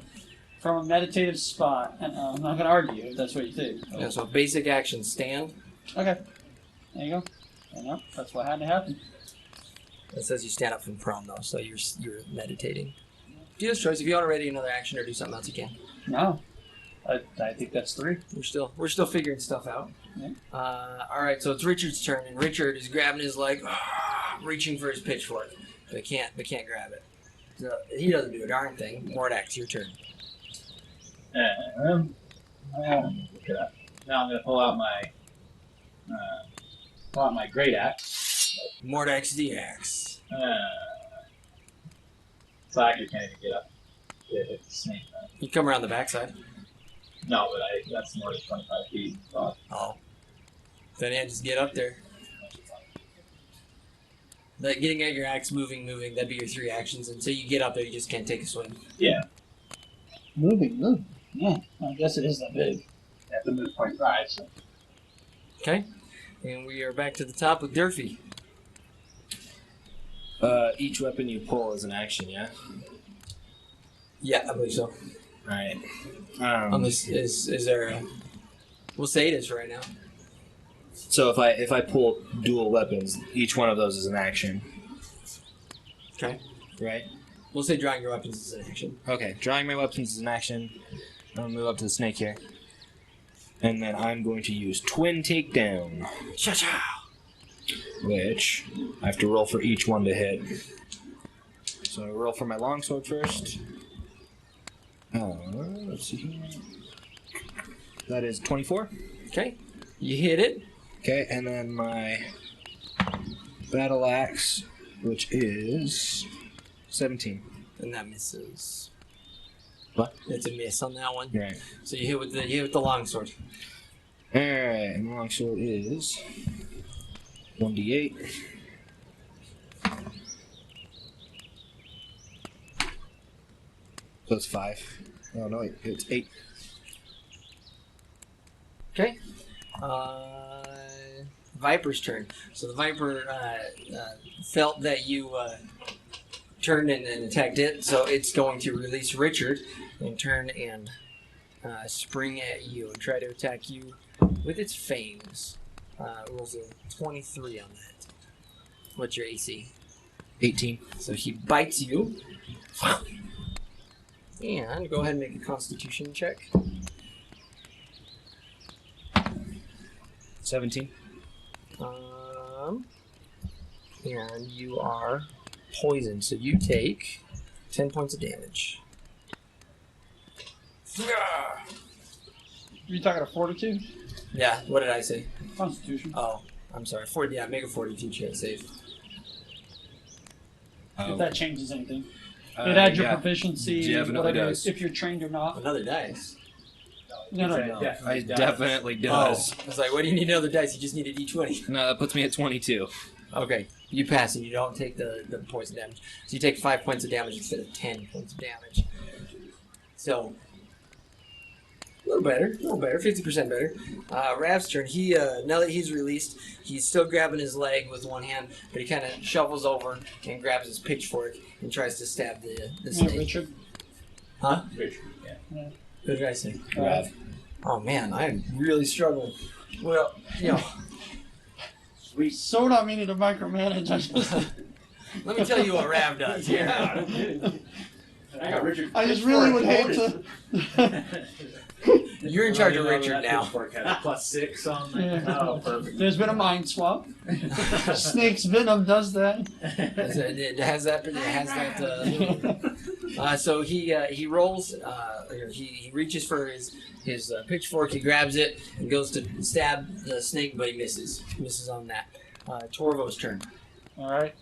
from a meditative spot, and I'm not going to argue if that's what you think. Yeah, so basic action, stand. Okay. There you go. Yep, that's what had to happen. It says you stand up from prone though, so you're meditating. Dealer's choice. If you want to ready another action or do something else, you can. No. I think that's 3. We're still figuring stuff out. Yeah. All right, so it's Richard's turn, and Richard is grabbing his leg, reaching for his pitchfork, but can't grab it. So he doesn't do a darn thing. Mordax, your turn. Look it up. Now I'm going to pull out my great axe. Mordax the axe. So I actually can't even get up. It's a snake. You come around the backside. No, but that's more than 25 feet. So Oh. Then yeah, just get up there. Like getting at your axe, moving, that'd be your 3 actions. Until you get up there, you just can't take a swing. yeah, Moving. Yeah, I guess it is that big. at the midpoint 5. So. Okay. And we are back to the top with Durfee. Each weapon you pull is an action, yeah? Yeah, I believe so. Alright. Unless is there a... We'll say it is for right now. So if I pull dual weapons, each one of those is an action, Okay. right? We'll say drawing your weapons is an action. Okay, drawing my weapons is an action. I'll move up to the snake here. And then I'm going to use Twin Takedown, Cha-cha! which I have to roll for each one to hit. So I roll for my longsword first. Let's see here. That is 24. Okay. You hit it. Okay, and then my battle axe, which is 17. And that misses. What? It's a miss on that one. Right. So you hit with the longsword. Alright, and my longsword is 1d8. So it's 5. Oh no, wait, it's 8. Okay. Viper's turn. So the Viper felt that you turned and attacked it, so it's going to release Richard and turn and spring at you and try to attack you with its fangs. Rolls a 23 on that. What's your AC? 18. So he bites you. And go ahead and make a Constitution check. 17. And you are poisoned, so you take 10 points of damage. You talking a fortitude? Yeah, what did I say? Constitution. Oh, I'm sorry. Make a 42 chance save. If that changes anything. It adds your proficiency, definitely whatever, does. if you're trained or not. Another dice. No. It definitely does. Oh, I was like, what do you need another dice? You just need a d20. No, that puts me at 22. Okay, you pass and you don't take the points of damage. So you take 5 points of damage instead of 10 points of damage. So, a little better, 50% better. Rav's turn. He now that he's released, he's still grabbing his leg with one hand, but he kind of shovels over and grabs his pitchfork and tries to stab the snake. Richard. Huh? Richard, yeah. What did I say? Rav. Oh man, I'm really struggling. Well, you know, We so not meaning to micromanage. let me tell you what Rav does here. I got Richard. I just really would hate to. You're in charge of Oh, Richard that now. pitchfork had a +6 on the. Yeah. Oh, perfect. There's been a mind swap. Snake's venom does that. It has that. It has that. So he rolls. He reaches for his pitchfork. He grabs it and goes to stab the snake, but he misses. Misses on that. Torvo's turn. All right.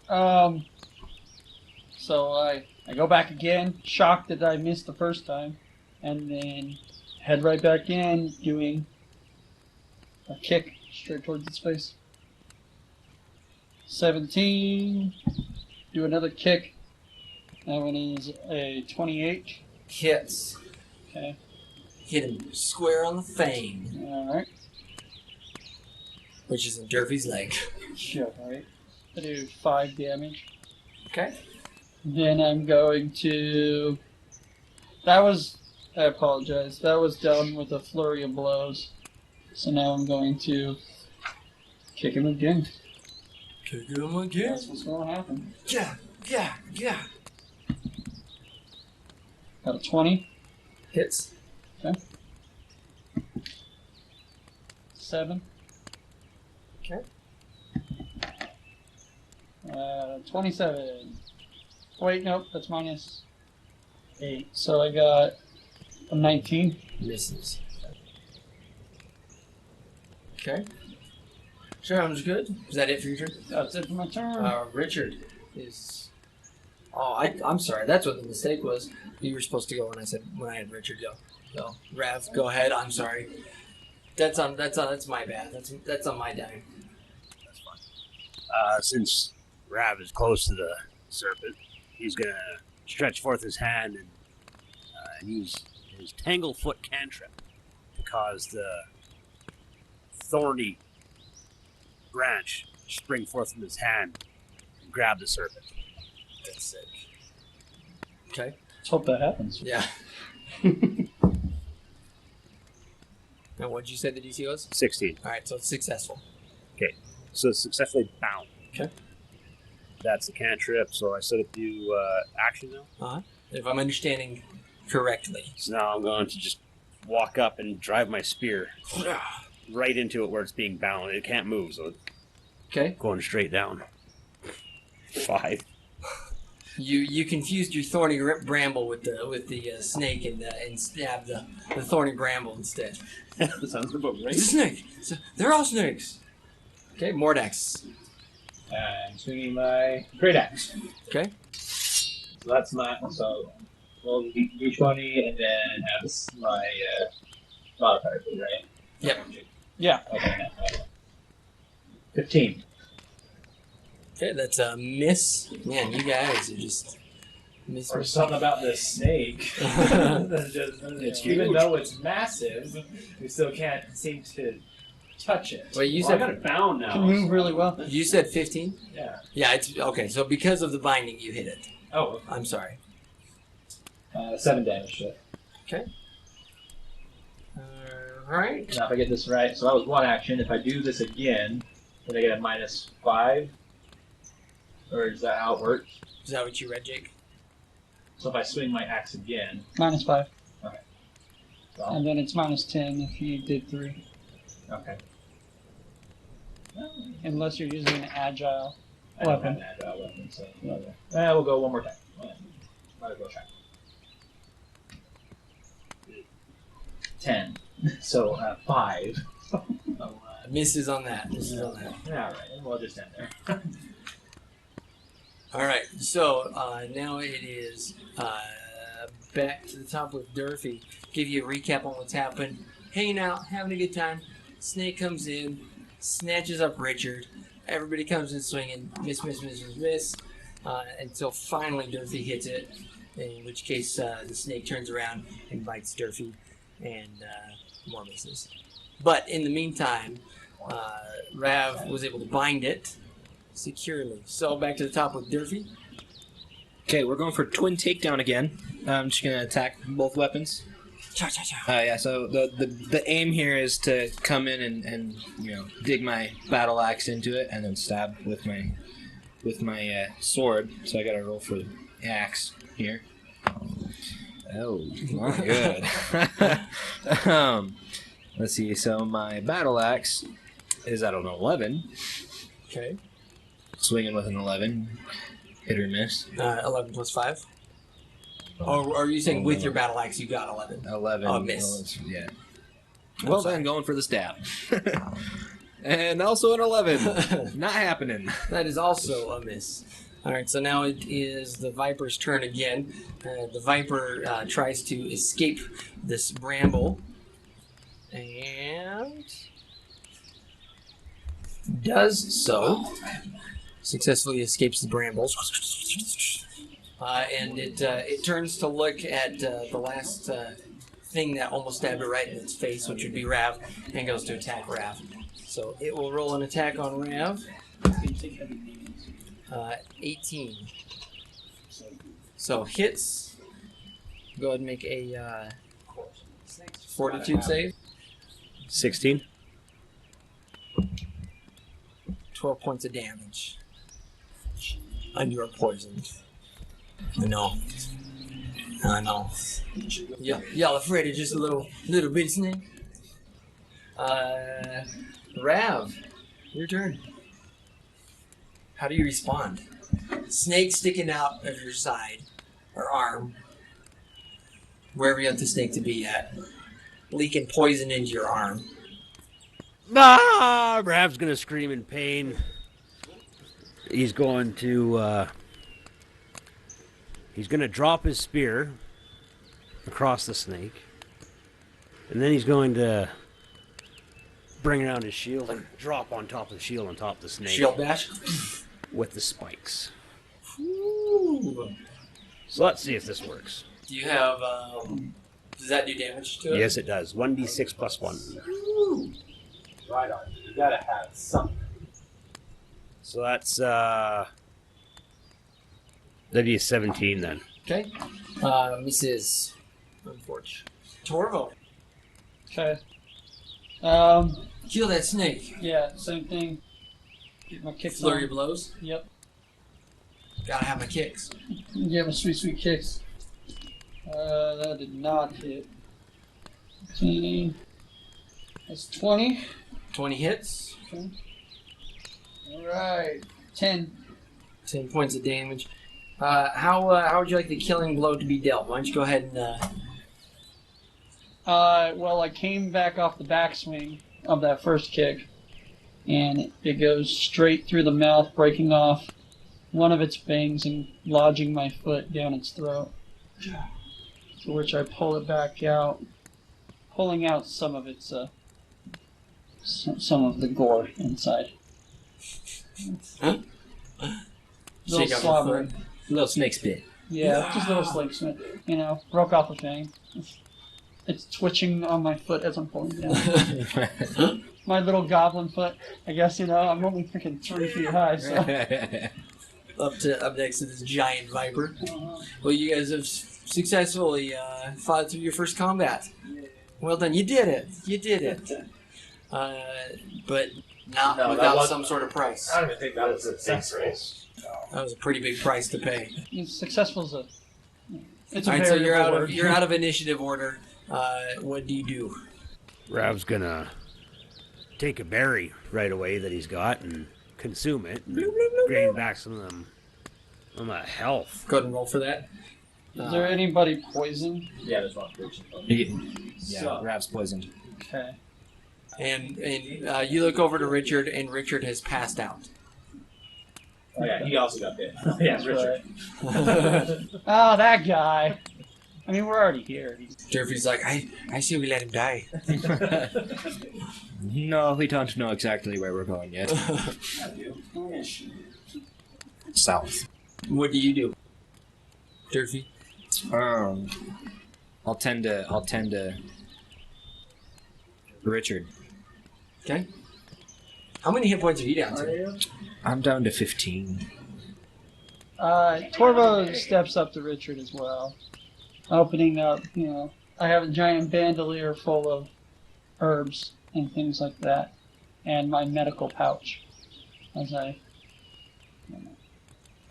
So I go back again, shocked that I missed the first time, and then head right back in, doing a kick straight towards its face. 17. Do another kick. That one is a 28. Hits. Okay. Hit him square on the fang, All right. which is in Durfee's leg. Sure. All right. I do 5 damage. Okay. Then I'm going to. I apologize. That was done with a flurry of blows. So now I'm going to kick him again. Kick him again. That's what's going to happen. Yeah. Got a 20. Hits. 7. Okay. 27. Wait, nope, that's minus 8. So I got a 19. Misses. Okay. Sounds good. Is that it for your turn? That's it for my turn. Richard is. Oh, I'm sorry. That's what the mistake was. You were supposed to go when I had Richard go. So, Rav, go ahead. I'm sorry. That's my bad. That's on my dime. Since Rav is close to the serpent, he's gonna stretch forth his hand and use his Tanglefoot cantrip to cause the thorny branch to spring forth from his hand and grab the serpent. That's sick. Okay. Let's hope that happens. Yeah. Now, what did you say the DC was? 16. All right, so it's successful. So it's successfully bound. Okay. That's the cantrip, so I set up do action now. If I'm understanding correctly. So now I'm going to just walk up and drive my spear right into it where it's being bound. It can't move, so it's Okay. going straight down. 5. You confused your thorny bramble with the snake and stabbed the thorny bramble instead. That sounds about right. It's a snake. They're all snakes. Okay, Mordax. I'm swinging my great axe. Okay. So that's my roll d20 and then have my modifier, right? Yep. Yeah. Okay. 15. Okay, that's a miss. Man, you guys are just miss. Or something about this snake. It's Even huge. though it's massive, we still can't seem to touch it. Wait, you Well, I said got it bound now. Can move really well. you said 15? Yeah. Yeah, it's okay. So because of the binding, you hit it. Oh, I'm sorry. 7 damage to it. Okay. All right. Now if I get this right, so that was one action. If I do this again, then I get a -5? Or is that how it works? Is that what you read, Jake? So if I swing my axe again, Minus 5. so, And then it's minus 10 if you did 3. okay. Unless you're using an agile. I don't Weapon. have an agile weapon, so okay. We'll go one more time. Might as well try. 10. So 5. Misses on that. Misses on that. All right, we'll just end there. All right. So now it is back to the top with Durfee. Give you a recap on what's happened. Hanging out, having a good time. Snake comes in, snatches up Richard. Everybody comes in swinging. Miss. Until finally Durfee hits it. In which case the snake turns around and bites Durfee, and more misses. But in the meantime, Rav was able to bind it securely. So back to the top with Durfee. Okay, we're going for twin takedown again. I'm just gonna attack both weapons. Cha-cha-cha. Yeah. So the aim here is to come in and dig my battle axe into it and then stab with my sword. So I got to roll for the axe here. Oh, not good. Let's see. So my battle axe is at an 11. Okay. Swinging with an 11. Hit or miss. 11 plus 5. Oh, are you saying with your battle axe you got 11? 11. Oh, miss. Yeah. Well, then going for the stab. And also an 11. Not happening. That is also a miss. All right, so now it is the Viper's turn again. The Viper tries to escape this bramble. And does so. Successfully escapes the brambles. And it turns to look at the last thing that almost stabbed it right in its face, which would be Rav, and goes to attack Rav. So it will roll an attack on Rav. 18. So hits. Go ahead and make a fortitude save. 16. 12 points of damage. And you are poisoned. I know. Yeah, y'all afraid of just a little bit snake? Rav, your turn. How do you respond? Snake sticking out of your side or arm, wherever you want the snake to be at, leaking poison into your arm. Ah! Rav's gonna scream in pain. He's going to drop his spear across the snake, and then he's going to bring around his shield and drop on top of the shield on top of the snake. Shield bash. With the spikes. Ooh. So let's see if this works. Do you have? Does that do damage to it? Yes, it does. 1d6 plus 1. Ooh. Right on. You gotta have something. So that's that'd be a 17 then. Okay. Misses. Unfortunate. Torvo. Okay. Kill that snake. Yeah, same thing. Get my kicks Flurry of on. blows. Yep. Gotta have my kicks. Give my sweet kicks. That did not hit. 15. That's 20. 20 hits. Okay. Alright. 10. 10 points of damage. How would you like the killing blow to be dealt? Why don't you go ahead and... Well, I came back off the backswing of that first kick, and it goes straight through the mouth, breaking off one of its fangs and lodging my foot down its throat. To which I pull it back out, pulling out some of its, some of the gore inside. Huh? Little Shake out the slobber. foot. Little snake spit. Yeah, just a little sling snip. You know, broke off a fang. It's twitching on my foot as I'm pulling down. My little goblin foot. I guess, you know, I'm only freaking 3 feet high, so. Up next to this giant viper. Well, you guys have successfully fought through your first combat. Well done. You did it. You did it. But not No, that without wasn't- some sort of price. I don't even think that was a success. That was a pretty big price to pay. Successful is a. It's a All right, so you're variable out word. of you're out of initiative order. What do you do? Rav's gonna take a berry right away that he's got and consume it and gain back some of them on that health. Go ahead and roll for that. Is there anybody poisoned? Yeah, there's one for Yeah, Rav's poisoned. Okay. And you look over to Richard, and Richard has passed out. Oh yeah, he also got bit. Yeah, it's Richard. Oh, that guy. I mean, we're already here. Jervy's like, I see we let him die. No, we don't know exactly where we're going yet. South. What do you do, Jervy? I'll tend to Richard. Okay. How many hit points are you down to? I'm down to 15. Torvo steps up to Richard as well, opening up. You know, I have a giant bandolier full of herbs and things like that, and my medical pouch. Gonna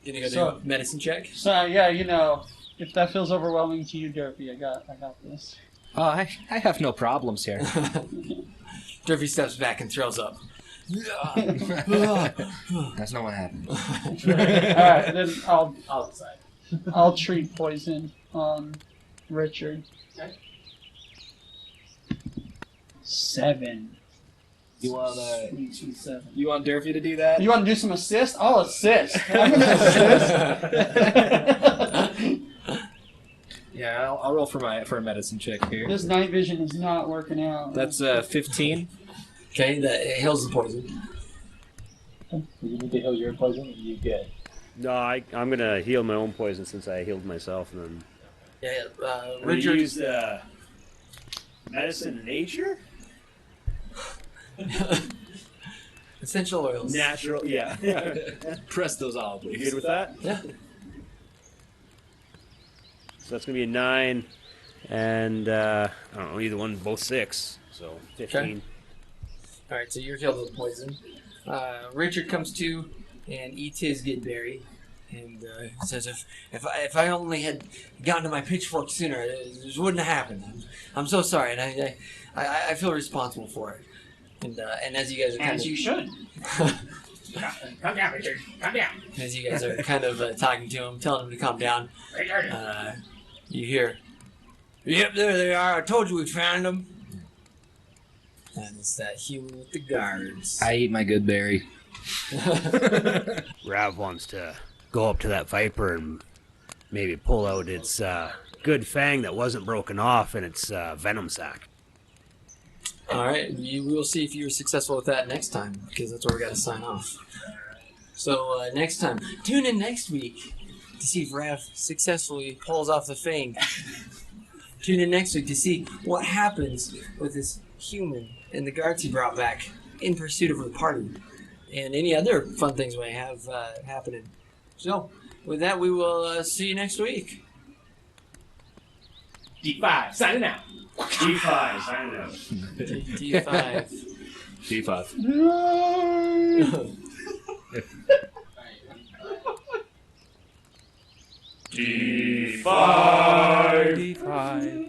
go So- do a medicine check? So yeah, you know, If that feels overwhelming to you, Derpy, I got this. Oh, I have no problems here. Durfee steps back and throws up. That's not what happened. All right, then I'll decide. I'll treat poison on Richard. Okay. 7. You want Sweet 7. you want Durfee to do that? You want to do some assist? I'll assist. I'm gonna assist. Yeah, I'll roll for a medicine check here. This night vision is not working out. That's 15. Okay, that heals the poison. You need to heal your poison, and you good. No, I'm gonna heal my own poison since I healed myself, and then Yeah, Richard Richard. used medicine nature, Essential oils. natural. Yeah, Press those olive you leaves. good with that? Yeah. So that's gonna be a 9, and I don't know, either one, both 6, so 15. Okay. All right, so you're killed with poison. Richard comes to and eats his good berry, and says, "If I only had gotten to my pitchfork sooner, this wouldn't have happened. I'm so sorry, and I feel responsible for it." And as you guys are kind As of you should. Calm down, Richard. Calm down. as you guys are kind of talking to him, telling him to calm down, Richard. you hear, "Yep, there they are. I told you we found them." And it's that human with the guards. I eat my good berry. Rav wants to go up to that viper and maybe pull out its good fang that wasn't broken off and its venom sac. All right, we will see if you're successful with that next time, because that's where we got to sign off. So next time, tune in next week to see if Rav successfully pulls off the fang. Tune in next week to see what happens with this human and the guards he brought back in pursuit of the party, and any other fun things we have happening. So, with that, we will see you next week. D5, signing out. G5, sign out. D5. D5. D5. D5.